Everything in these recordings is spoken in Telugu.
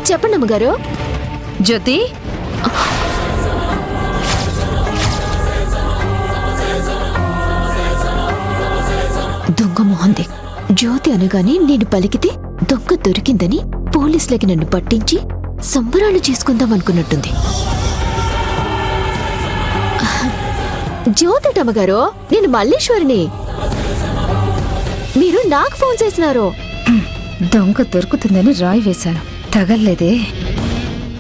చెప్పండి అమ్మగారు. జ్యోతి, దొంగ మొహంది. జ్యోతి అనగానే నేను పలికితే దొంగ దొరికిందని పోలీసులకి నన్ను పట్టించి సంబరాలు చేసుకుందాం అనుకున్నట్టుంది. జ్యోతిటమ్మగారు, నేను మల్లేశ్వరిని. మీరు నాకు ఫోన్ చేసినారు. దొంగ దొరుకుతుందని రాయి వేశాను, తగల్లేదే.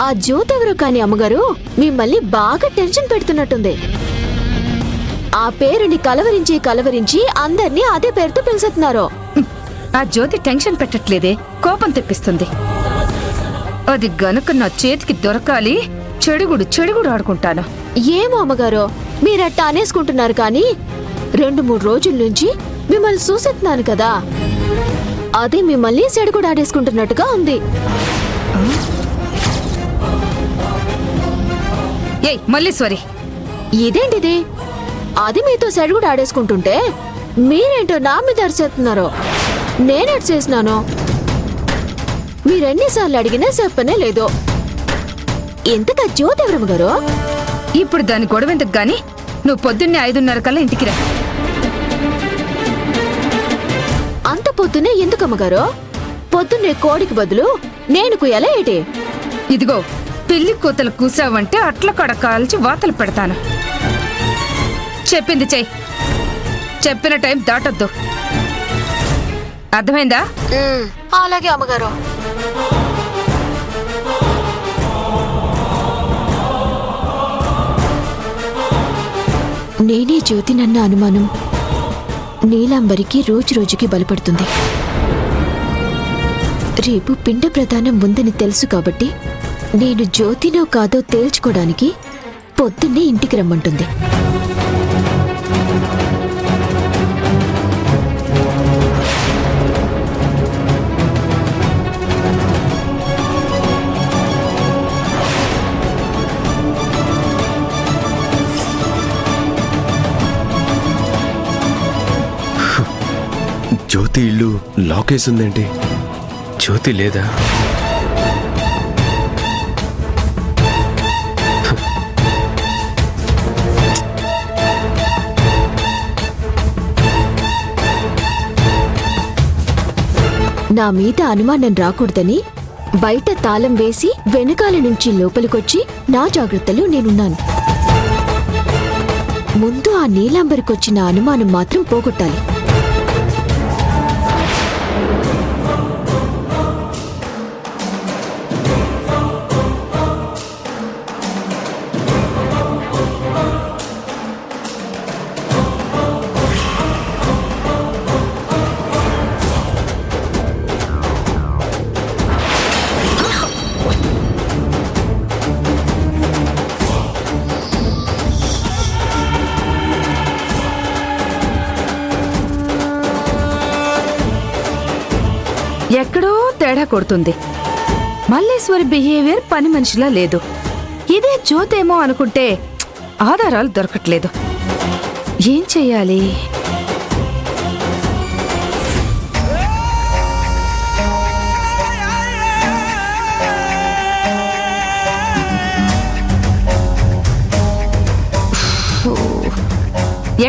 ఆ జ్యోతి ఎవరో కాని అమ్మగారు మిమ్మల్ని బాగా టెన్షన్ పెడుతున్నట్టుంది. ఆ పేరుని కలవరించి అందర్నీ అదే పేరుతో పిలిచేస్తున్నారు. ఆ జ్యోతి టెన్షన్ పెట్టట్లేదే, కోపం తెప్పిస్తుంది. అది గనుక నా చేతికి దొరకాలి, చెడుగుడు ఆడుకుంటాను. ఏమో అమ్మగారు, మీరట్టా అనేసుకుంటున్నారు కానీ 2-3 రోజుల నుంచి మిమ్మల్ని చూసేస్తున్నాను కదా, అదే మిమ్మల్ని చెడుగుడు ఆడేసుకుంటున్నట్టుగా ఉంది. ఏయ్ మల్లీశ్వరి, ఇదేంటిది? అది మీతో చెడుగుడు ఆడేసుకుంటుంటే మీరేంటో నా మీద అరిచేస్తున్నారు. నేనెట్ చేసినాను? మీరెన్నిసార్లు అడిగినా చెప్పనే లేదు. ఎంతగా జ్యోతి ఎవరమ్మ గారు? ఇప్పుడు దాని గొడవెందుకు గాని నువ్వు పొద్దున్నే 5:30 కల్లా ఇంటికి రా. అంత పొద్దున్నే ఎందుకమ్మగారు? పొద్దున్నే కోడికి బదులు నేను కుయ్యాలా ఏంటి? ఇదిగో, పిల్లి కూతలు కూసావంటే అట్ల కడ కాల్చి వాతలు పెడతాను. చెప్పింది చెయ్యి, చెప్పిన టైం దాటొద్దు, అర్థమైందా? అలాగే అమ్మగారు. నేనే జ్యోతి నన్న అనుమానం నీలాంబరికి రోజుకి బలపడుతుంది. రేపు పిండ ప్రదానం ఉందని తెలుసు కాబట్టి నేను జ్యోతినో కాదో తేల్చుకోవడానికి పొద్దున్నే ఇంటికి రమ్మంటుంది. జ్యోతి ఇల్లు లాకేసుందేంటి? జ్యోతి లేదా? నా మీద అనుమానం రాకూడదని బయట తాళం వేసి వెనకాల నుంచి లోపలికొచ్చి నా జాగ్రత్తలో నేనున్నాను. ముందు ఆ నీలాంబరికొచ్చిన అనుమానం మాత్రం పోగొట్టాలి. ఎక్కడో తేడా కొడుతుంది. మల్లేశ్వరి బిహేవియర్ పని మనిషిలా లేదు. ఇదే జ్యోతేమో అనుకుంటే ఆధారాలు దొరకట్లేదు. ఏం చెయ్యాలి?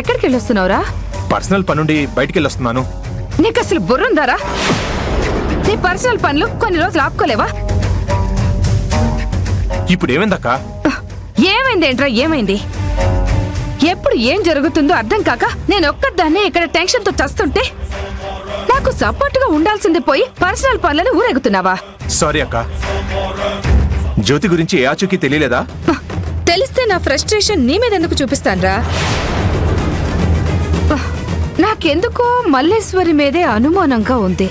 ఎక్కడికి వెళ్ళొస్తున్నావురా? పర్సనల్ పనుండి బయటికి వెళ్ళొస్తున్నాను. నీకు అసలు బుర్రుందారా? నీ పర్సనల్ పనులు కొన్ని రోజులు ఆపుకోలేవా? ఇప్పుడు ఏమైందక్క? ఏమైందేంట్రా? ఏమైంది? ఎప్పుడు ఏం జరుగుతుందో అర్థం కాక నేను ఒక్కదాన్నే ఇక్కడ టెన్షన్ తో చస్తుంటే నాకు సపోర్ట్ గా ఉండాల్సింది పోయి పర్సనల్ పనులను ఊరెగుతున్నావా? సారీ అక్క, జ్యోతి గురించి ఏ ఆచూకీ తెలియలేదా? తెలిస్తే నా ఫ్రస్ట్రేషన్ నీ మీద ఎందుకు చూపిస్తాన్రా? నాకెందుకో మల్లేశ్వరి మీదే అనుమానంగా ఉంది.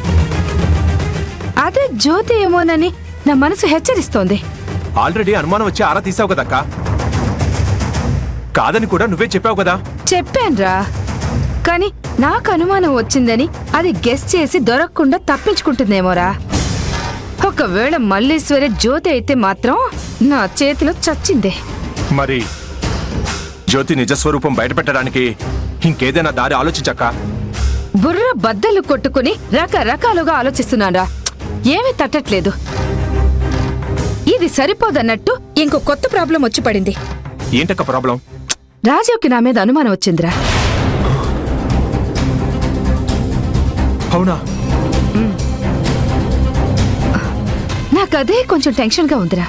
అదే జ్యోతి ఏమోనని నా మనసు హెచ్చరిస్తోంది. ఆల్రెడీ అనుమానం వచ్చి ఆరా తీసావు కదక్క. కాదని కూడా నువ్వే చెప్పావు కదా. చెప్పాన్రా, కానీ నాకు అనుమానం వచ్చిందని అది గెస్ చేసి దొరకకుండా తప్పించుకుంటుందేమోరా. ఒకవేళ మల్లేశ్వరి జ్యోతి అయితే మాత్రం నా చేతిలో చచ్చిందే. మరి జ్యోతి నిజస్వరూపం బయటపెట్టడానికి ఇంకేదైనా దారి ఆలోచించక్క. బుర్ర బద్దలు కొట్టుకుని రకరకాలుగా ఆలోచిస్తున్నాన్రా, ఏమీ తట్టట్లేదు. ఇది సరిపోదన్నట్టు ఇంకో కొత్త ప్రాబ్లం వచ్చి పడింది. ఏంటక్క ప్రాబ్లం? రాజీవ్కి నా మీద అనుమానం వచ్చిందిరా. అవునా? నాకదే కొంచెం టెన్షన్గా ఉందిరా.